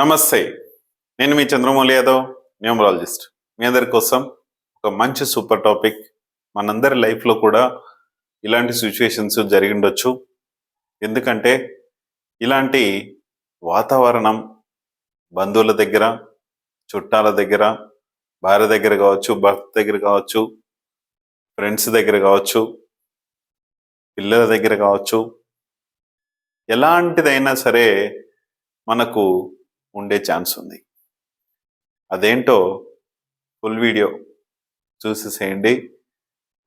నమస్తే. నేను మీ చంద్రమౌళి యాదవ్, న్యూమరాలజిస్ట్. మీ అందరి కోసం ఒక మంచి సూపర్ టాపిక్. మనందరి లైఫ్లో కూడా ఇలాంటి సిచ్యువేషన్స్ జరిగిండొచ్చు. ఎందుకంటే ఇలాంటి వాతావరణం బంధువుల దగ్గర, చుట్టాల దగ్గర, భార్య దగ్గర కావచ్చు, భర్త దగ్గర కావచ్చు, ఫ్రెండ్స్ దగ్గర కావచ్చు, పిల్లల దగ్గర కావచ్చు, ఎలాంటిదైనా సరే మనకు ఉండే ఛాన్స్ ఉంది. అదేంటో ఫుల్ వీడియో చూసేసేయండి.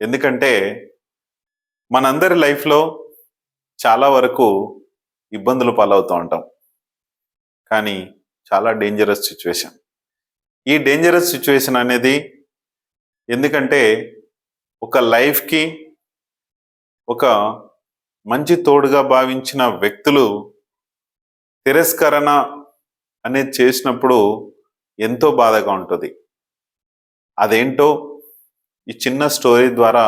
ఎందుకంటే మనందరి లైఫ్లో చాలా వరకు ఇబ్బందులు పాలవుతూ ఉంటాం, కానీ చాలా డేంజరస్ సిచ్యువేషన్. ఈ డేంజరస్ సిచ్యువేషన్ అనేది ఎందుకంటే ఒక లైఫ్కి ఒక మంచి తోడుగా భావించిన వ్యక్తులు తిరస్కరణ అనేది చేసినప్పుడు ఎంతో బాధగా ఉంటుంది. అదేంటో ఈ చిన్న స్టోరీ ద్వారా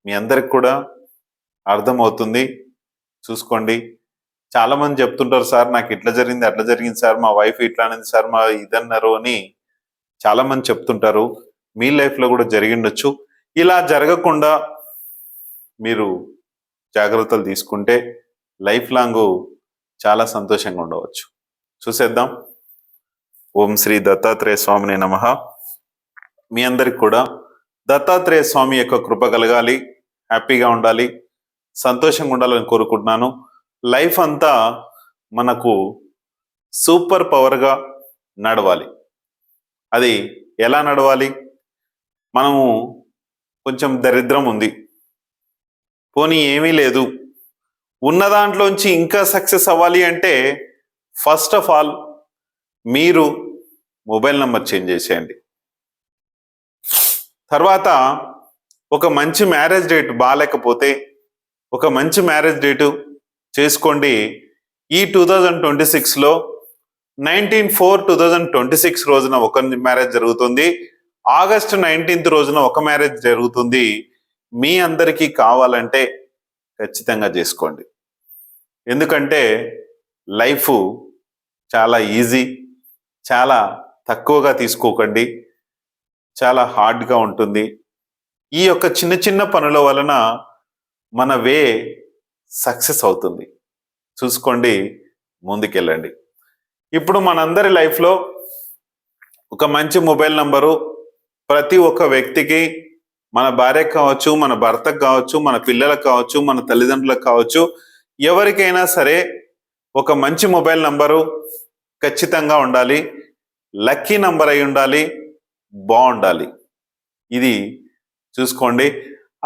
మీ అందరికి కూడా అర్థమవుతుంది. చూసుకోండి. చాలామంది చెప్తుంటారు, సార్ నాకు ఇట్లా జరిగింది అట్లా జరిగింది సార్, మా వైఫ్ ఇట్లా అనేది సార్, మా ఇదన్నారు అని చాలామంది చెప్తుంటారు. మీ లైఫ్లో కూడా జరిగిండొచ్చు. ఇలా జరగకుండా మీరు జాగ్రత్తలు తీసుకుంటే లైఫ్ లాంగ్ చాలా సంతోషంగా ఉండవచ్చు. చూసేద్దాం. ఓం శ్రీ దత్తాత్రేయ స్వామిని నమః. మీ అందరికి కూడా దత్తాత్రేయ స్వామి యొక్క కృప కలగాలి, హ్యాపీగా ఉండాలి, సంతోషంగా ఉండాలని కోరుకుంటున్నాను. లైఫ్ అంతా మనకు సూపర్ పవర్గా నడవాలి. అది ఎలా నడవాలి? మనము కొంచెం దరిద్రం ఉంది, పోనీ ఏమీ లేదు, ఉన్న దాంట్లోంచి ఇంకా సక్సెస్ అవ్వాలి అంటే ఫస్ట్ ఆఫ్ ఆల్ మీరు మొబైల్ నెంబర్ చేంజ్ చేసేయండి. తర్వాత ఒక మంచి మ్యారేజ్ డేట్ బాగాలేకపోతే ఒక మంచి మ్యారేజ్ డేటు చేసుకోండి. ఈ 2026లో 19/4/2026 రోజున ఒక మ్యారేజ్ జరుగుతుంది. ఆగస్టు 19th రోజున ఒక మ్యారేజ్ జరుగుతుంది. మీ అందరికీ కావాలంటే ఖచ్చితంగా చేసుకోండి. ఎందుకంటే లైఫ్ చాలా ఈజీ, చాలా తక్కువగా తీసుకోకండి, చాలా హార్డ్గా ఉంటుంది. ఈ యొక్క చిన్న చిన్న పనుల వలన మన వే సక్సెస్ అవుతుంది. చూసుకోండి, ముందుకెళ్ళండి. ఇప్పుడు మనందరి లైఫ్లో ఒక మంచి మొబైల్ నంబరు ప్రతి ఒక్క వ్యక్తికి, మన భార్యకు కావచ్చు, మన భర్తకు కావచ్చు, మన పిల్లలకు కావచ్చు, మన తల్లిదండ్రులకు కావచ్చు, ఎవరికైనా సరే ఒక మంచి మొబైల్ నంబరు ఖచ్చితంగా ఉండాలి. లక్కీ నంబర్ అయి ఉండాలి, బాగుండాలి. ఇది చూసుకోండి.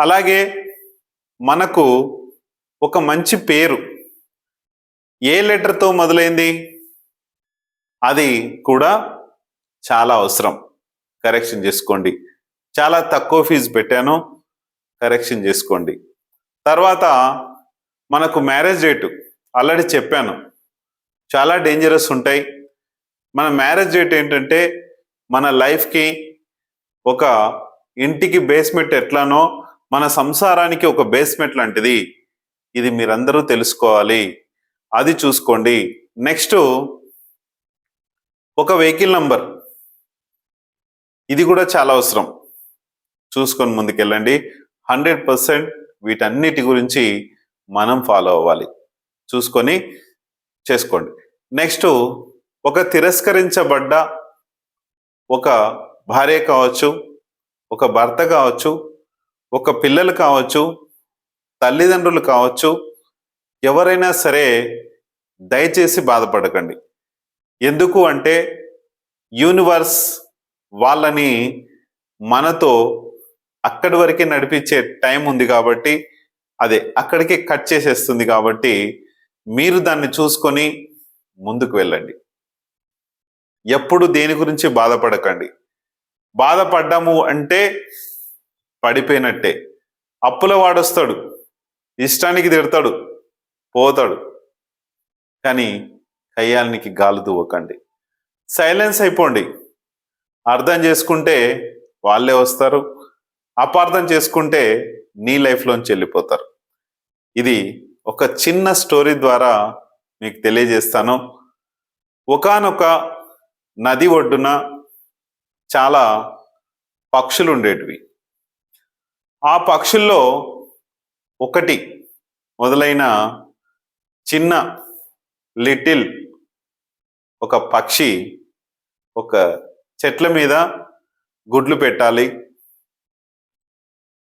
అలాగే మనకు ఒక మంచి పేరు ఏ లెటర్తో మొదలైంది అది కూడా చాలా అవసరం. కరెక్షన్ చేసుకోండి. చాలా తక్కువ ఫీజు పెట్టాను, కరెక్షన్ చేసుకోండి. తర్వాత మనకు మ్యారేజ్ డేటు ఆల్రెడీ చెప్పాను, చాలా డేంజరస్ ఉంటాయి. మన మ్యారేజ్ డేట్ ఏంటంటే మన లైఫ్కి ఒక ఇంటికి బేస్మెంట్ ఎట్లానో మన సంసారానికి ఒక బేస్మెంట్ లాంటిది. ఇది మీరందరూ తెలుసుకోవాలి, అది చూసుకోండి. నెక్స్ట్ ఒక వెహికల్ నంబర్, ఇది కూడా చాలా అవసరం. చూసుకొని ముందుకెళ్ళండి. 100% వీటన్నిటి గురించి మనం ఫాలో అవ్వాలి. చూసుకొని చేసుకోండి. నెక్స్ట్ ఒక తిరస్కరించబడ్డ ఒక భార్య కావచ్చు, ఒక భర్త కావచ్చు, ఒక పిల్లలు కావచ్చు, తల్లిదండ్రులు కావచ్చు, ఎవరైనా సరే దయచేసి బాధపడకండి. ఎందుకు అంటే యూనివర్స్ వాళ్ళని మనతో అక్కడి వరకే నడిపించే టైం ఉంది కాబట్టి, అదే అక్కడికే కట్ చేసేస్తుంది కాబట్టి మీరు దాన్ని చూసుకొని ముందుకు వెళ్ళండి. ఎప్పుడు దేని గురించి బాధపడకండి. బాధపడ్డాము అంటే పడిపోయినట్టే. అప్పుల వాడొస్తాడు, ఇష్టానికి తిడతాడు, పోతాడు, కానీ కయ్యాలనికి గాలి దువ్వకండి. సైలెన్స్ అయిపోండి. అర్థం చేసుకుంటే వాళ్ళే వస్తారు, అపార్థం చేసుకుంటే నీ లైఫ్లోంచి వెళ్ళిపోతారు. ఇది ఒక చిన్న స్టోరీ ద్వారా మీకు తెలియజేస్తాను. ఒకానొక నది ఒడ్డున చాలా పక్షులు ఉండేటివి. ఆ పక్షుల్లో ఒకటి మొదలైన చిన్న లిటిల్ ఒక పక్షి ఒక చెట్ల మీద గుడ్లు పెట్టాలి.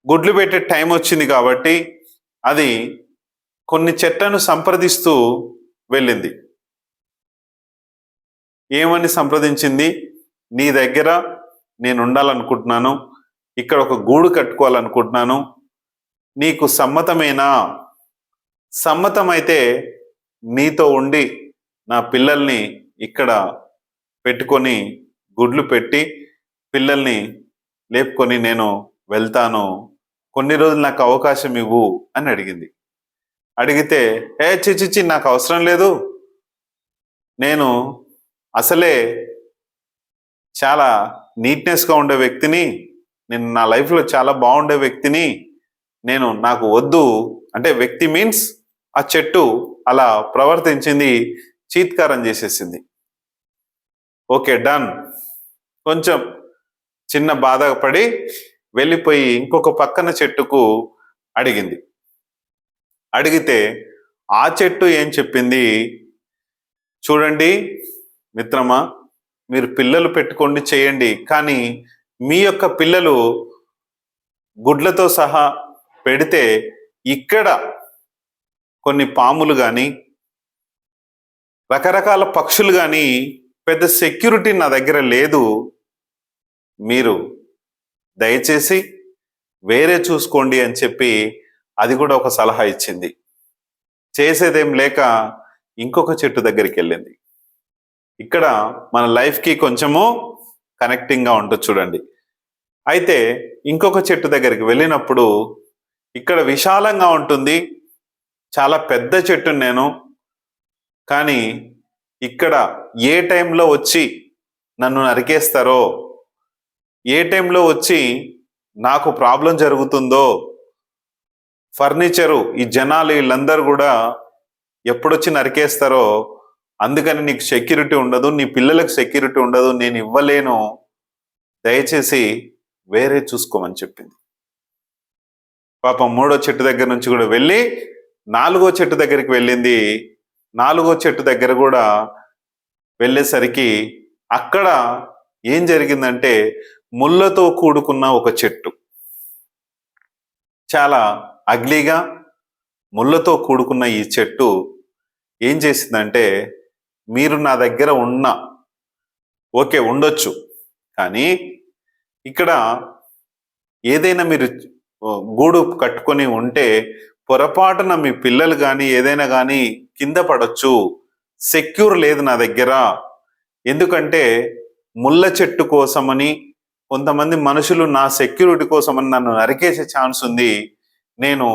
గుడ్లు పెట్టే టైం వచ్చింది కాబట్టి అది కొన్ని చెట్లను సంప్రదిస్తూ వెళ్ళింది. ఏమని సంప్రదించింది? నీ దగ్గర నేను ఉండాలనుకుంటున్నాను, ఇక్కడ ఒక గూడు కట్టుకోవాలనుకుంటున్నాను, నీకు సమ్మతమేనా? సమ్మతమైతే నీతో ఉండి నా పిల్లల్ని ఇక్కడ పెట్టుకొని గుడ్లు పెట్టి పిల్లల్ని లేపుకొని నేను వెళ్తాను, కొన్ని రోజులు నాకు అవకాశం ఇవ్వు అని అడిగింది. అడిగితే చిచి నాకు అవసరం లేదు, నేను అసలే చాలా నీట్నెస్గా ఉండే వ్యక్తిని, నేను నా లైఫ్లో చాలా బాగుండే వ్యక్తిని, నాకు వద్దు అంటే వ్యక్తి మీన్స్ ఆ చెట్టు అలా ప్రవర్తించింది, చీత్కారం చేసేసింది. Okay done. కొంచెం చిన్న బాధపడి వెళ్ళిపోయి ఇంకొక పక్కన చెట్టుకు అడిగింది. అడిగితే ఆ చెట్టు ఏం చెప్పింది? చూడండి మిత్రమా, మీరు పిల్లలు పెట్టుకోండి, చేయండి, కానీ మీ యొక్క పిల్లలు గుడ్లతో సహా పెడితే ఇక్కడ కొన్ని పాములు కానీ రకరకాల పక్షులు కానీ పెద్ద సెక్యూరిటీ నా దగ్గర లేదు, మీరు దయచేసి వేరే చూసుకోండి అని చెప్పి అది కూడా ఒక సలహా ఇచ్చింది. చేసేదేం లేక ఇంకొక చెట్టు దగ్గరికి వెళ్ళింది. ఇక్కడ మన లైఫ్కి కొంచెము కనెక్టింగ్గా ఉంటుంది చూడండి. అయితే ఇంకొక చెట్టు దగ్గరికి వెళ్ళినప్పుడు ఇక్కడ విశాలంగా ఉంటుంది, చాలా పెద్ద చెట్టు నేను, కానీ ఇక్కడ ఏ టైంలో వచ్చి నన్ను నరికేస్తారో, ఏ టైంలో వచ్చి నాకు ప్రాబ్లం జరుగుతుందో, ఫర్నిచరు ఈ జనాలు వీళ్ళందరూ కూడా ఎప్పుడొచ్చి నరికేస్తారో, అందుకని నీకు సెక్యూరిటీ ఉండదు, నీ పిల్లలకు సెక్యూరిటీ ఉండదు, నేను ఇవ్వలేను, దయచేసి వేరే చూసుకోమని చెప్పింది. పాపం మూడో చెట్టు దగ్గర నుంచి కూడా వెళ్ళి నాలుగో చెట్టు దగ్గరికి వెళ్ళింది. నాలుగో చెట్టు దగ్గర కూడా వెళ్ళేసరికి అక్కడ ఏం జరిగిందంటే ముళ్ళతో కూడుకున్న ఒక చెట్టు, చాలా అగ్లీగా ముళ్ళతో కూడుకున్న ఈ చెట్టు ఏం చేసిందంటే, మీరు నా దగ్గర ఓకే ఉండొచ్చు, కానీ ఇక్కడ ఏదైనా మీరు గూడు కట్టుకొని ఉంటే పొరపాటున మీ పిల్లలు కానీ ఏదైనా కానీ కింద పడవచ్చు, సెక్యూర్ లేదు నా దగ్గర, ఎందుకంటే ముళ్ళ చెట్టు కోసమని కొంతమంది మనుషులు నా సెక్యూరిటీ కోసమని నన్ను నరికేసే ఛాన్స్ ఉంది, నేను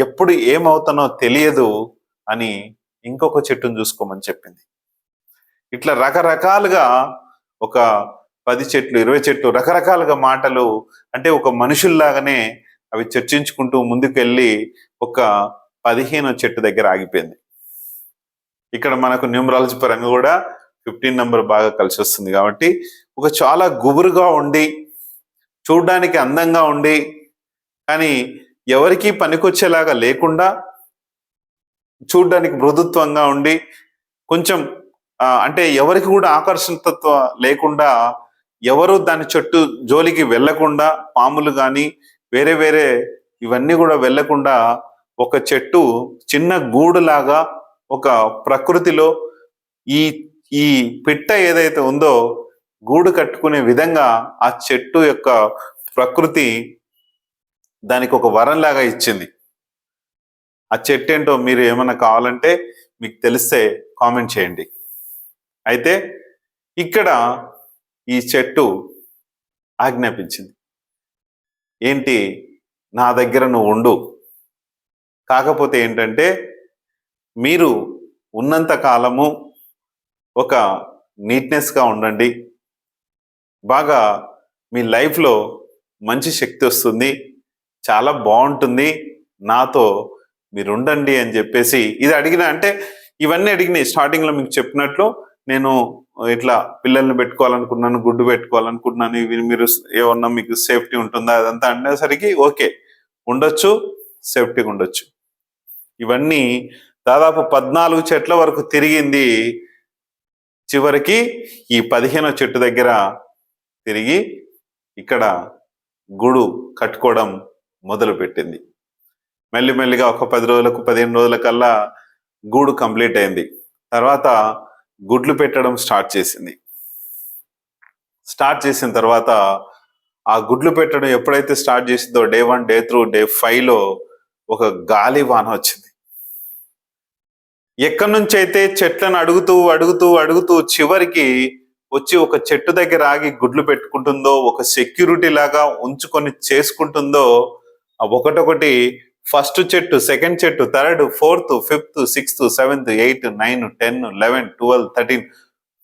ఎప్పుడు ఏమవుతానో తెలియదు అని ఇంకొక చెట్టును చూసుకోమని చెప్పింది. ఇట్లా రకరకాలుగా ఒక 10 చెట్లు 20 చెట్లు రకరకాలుగా మాటలు, అంటే ఒక మనుషుల్లాగానే అవి చర్చించుకుంటూ ముందుకెళ్ళి ఒక 15వ చెట్టు దగ్గర ఆగిపోయింది. ఇక్కడ మనకు న్యూమరాలజీ పరంగా కూడా 15 నెంబర్ బాగా కలిసి వస్తుంది కాబట్టి ఒక చాలా గుబురుగా ఉండి చూడ్డానికి అందంగా ఉండి కానీ ఎవరికి పనికొచ్చేలాగా లేకుండా, చూడ్డానికి మృదుత్వంగా ఉండి కొంచెం అంటే ఎవరికి కూడా ఆకర్షణతత్వం లేకుండా, ఎవరు దాని చుట్టూ జోలికి వెళ్లకుండా, పాములు కానీ వేరే వేరే ఇవన్నీ కూడా వెళ్లకుండా ఒక చెట్టు చిన్న గూడులాగా ఒక ప్రకృతిలో ఈ ఈ పిట్ట ఏదైతే ఉందో గూడు కట్టుకునే విధంగా ఆ చెట్టు యొక్క ప్రకృతి దానికి ఒక వరంలాగా ఇచ్చింది. ఆ చెట్టు ఏంటో మీరు ఏమైనా కావాలంటే మీకు తెలిస్తే కామెంట్ చేయండి. అయితే ఇక్కడ ఈ చెట్టు ఆజ్ఞాపించింది, ఏంటి, నా దగ్గర నువ్వు ఉండు, కాకపోతే ఏంటంటే మీరు ఉన్నంత కాలము ఒక నీట్నెస్గా ఉండండి, బాగా మీ లైఫ్లో మంచి శక్తి వస్తుంది, చాలా బాగుంటుంది, నాతో మీరు ఉండండి అని చెప్పేసి ఇది అడిగిన, అంటే ఇవన్నీ అడిగినాయి స్టార్టింగ్లో మీకు చెప్పినట్లు నేను ఇట్లా పిల్లల్ని పెట్టుకోవాలనుకున్నాను, గుడ్డు పెట్టుకోవాలనుకుంటున్నాను, ఇవి మీరు ఏమన్నా మీకు సేఫ్టీ ఉంటుందా అదంతా అనేసరికి ఓకే ఉండొచ్చు, సేఫ్టీగా ఉండొచ్చు. ఇవన్నీ దాదాపు 14 చెట్ల వరకు తిరిగింది. చివరికి ఈ 15వ చెట్టు దగ్గర తిరిగి ఇక్కడ గూడు కట్టుకోవడం మొదలు పెట్టింది. మెల్లిమెల్లిగా ఒక 10 రోజులకు 15 రోజులకల్లా గూడు కంప్లీట్ అయింది. తర్వాత గుడ్లు పెట్టడం స్టార్ట్ చేసింది. స్టార్ట్ చేసిన తర్వాత ఆ గుడ్లు పెట్టడం ఎప్పుడైతే స్టార్ట్ చేసిందో డే 1, డే 2, డే 5లో ఒక గాలి వాన వచ్చింది. ఎక్కడి నుంచి అయితే చెట్లను అడుగుతూ అడుగుతూ అడుగుతూ చివరికి వచ్చి ఒక చెట్టు దగ్గర ఆగి గుడ్లు పెట్టుకుంటుందో, ఒక సెక్యూరిటీ లాగా ఉంచుకొని చేసుకుంటుందో, ఒకటొకటి ఫస్ట్ చెట్టు, సెకండ్ చెట్టు, third, fourth, fifth, sixth, 7th, 8, 9, 10, 11, 12, 13,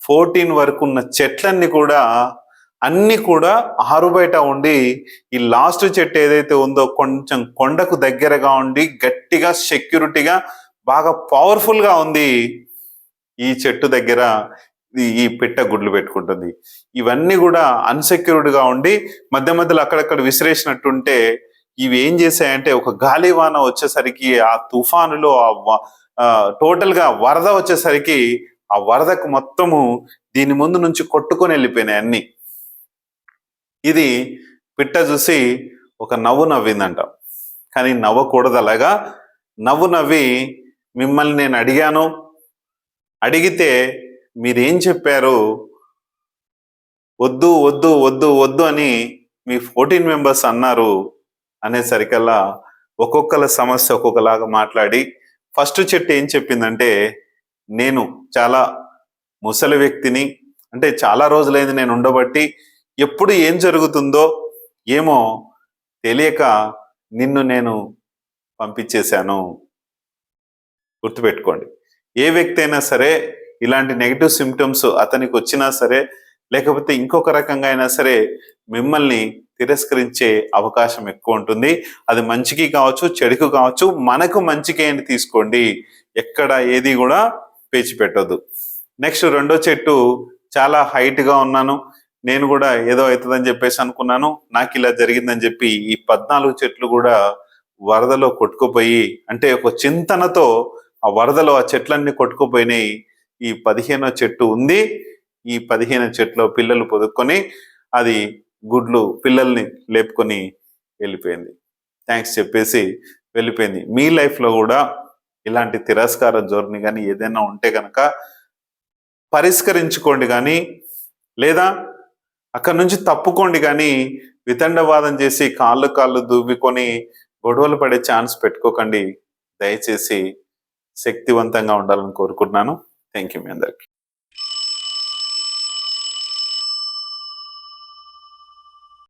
14 వరకు ఉన్న చెట్లన్నీ కూడా అన్ని కూడా ఆరు బయట ఉండి, ఈ లాస్ట్ చెట్టు ఏదైతే ఉందో కొంచెం కొండకు దగ్గరగా ఉండి గట్టిగా సెక్యూరిటీగా బాగా పవర్ఫుల్ గా ఉంది. ఈ చెట్టు దగ్గర ఈ పిట్ట గుడ్లు పెట్టుకుంటుంది. ఇవన్నీ కూడా అన్సెక్యూర్డ్ గా ఉండి మధ్య మధ్యలో అక్కడక్కడ విసిరేసినట్టుంటే ఇవి ఏం చేశాయంటే ఒక గాలివాన వచ్చేసరికి ఆ తుఫానులో టోటల్ గా వరద వచ్చేసరికి ఆ వరదకు మొత్తము దీని ముందు నుంచి కొట్టుకొని వెళ్ళిపోయినాయి అన్ని. ఇది పిట్ట చూసి ఒక నవ్వు నవ్విందంట. కానీ నవ్వకూడదు అలాగా. నవ్వు నవ్వి మిమ్మల్ని నేను అడిగాను, అడిగితే మీరేం చెప్పారు, వద్దు వద్దు వద్దు వద్దు అని మీ 14 మెంబర్స్ అన్నారు అనేసరికల్లా ఒక్కొక్కల సమస్య ఒక్కొక్కలాగా మాట్లాడి ఫస్ట్ చెట్టు ఏం చెప్పిందంటే, నేను చాలా ముసలి వ్యక్తిని, అంటే చాలా రోజులైంది నేను ఉండబట్టి ఎప్పుడు ఏం జరుగుతుందో ఏమో తెలియక నిన్ను నేను పంపించేశాను. గుర్తుపెట్టుకోండి, ఏ వ్యక్తి అయినా సరే ఇలాంటి నెగిటివ్ సిమ్టమ్స్ అతనికి వచ్చినా సరే లేకపోతే ఇంకొక రకంగా అయినా సరే మిమ్మల్ని తిరస్కరించే అవకాశం ఎక్కువ ఉంటుంది. అది మంచికి కావచ్చు, చెడుకు కావచ్చు. మనకు మంచికి అని తీసుకోండి, ఎక్కడ ఏది కూడా పేచి పెట్టొద్దు. నెక్స్ట్ రెండో చెట్టు, చాలా హైట్ గా ఉన్నాను, నేను కూడా ఏదో అవుతుందని చెప్పేసి అనుకున్నాను, నాకు ఇలా జరిగిందని చెప్పి ఈ 14 చెట్లు కూడా వరదలో కొట్టుకుపోయి, అంటే ఒక చింతనతో ఆ వరదలో ఆ చెట్లన్నీ కొట్టుకుపోయినాయి. ఈ 15వ చెట్టు ఉంది. ఈ 15 చెట్లో పిల్లలు పొదుక్కొని అది గుడ్లు పిల్లల్ని లేపుకొని వెళ్ళిపోయింది. థ్యాంక్స్ చెప్పేసి వెళ్ళిపోయింది. మీ లైఫ్లో కూడా ఇలాంటి తిరస్కార ధోరణి కానీ ఏదైనా ఉంటే కనుక పరిష్కరించుకోండి, కానీ లేదా అక్కడి నుంచి తప్పుకోండి. కానీ వితండవాదం చేసి కాళ్ళు దువ్వుకొని గొడవలు పడే ఛాన్స్ పెట్టుకోకండి. దయచేసి శక్తివంతంగా ఉండాలని కోరుకుంటున్నాను. థ్యాంక్ యూ మీ అందరికి.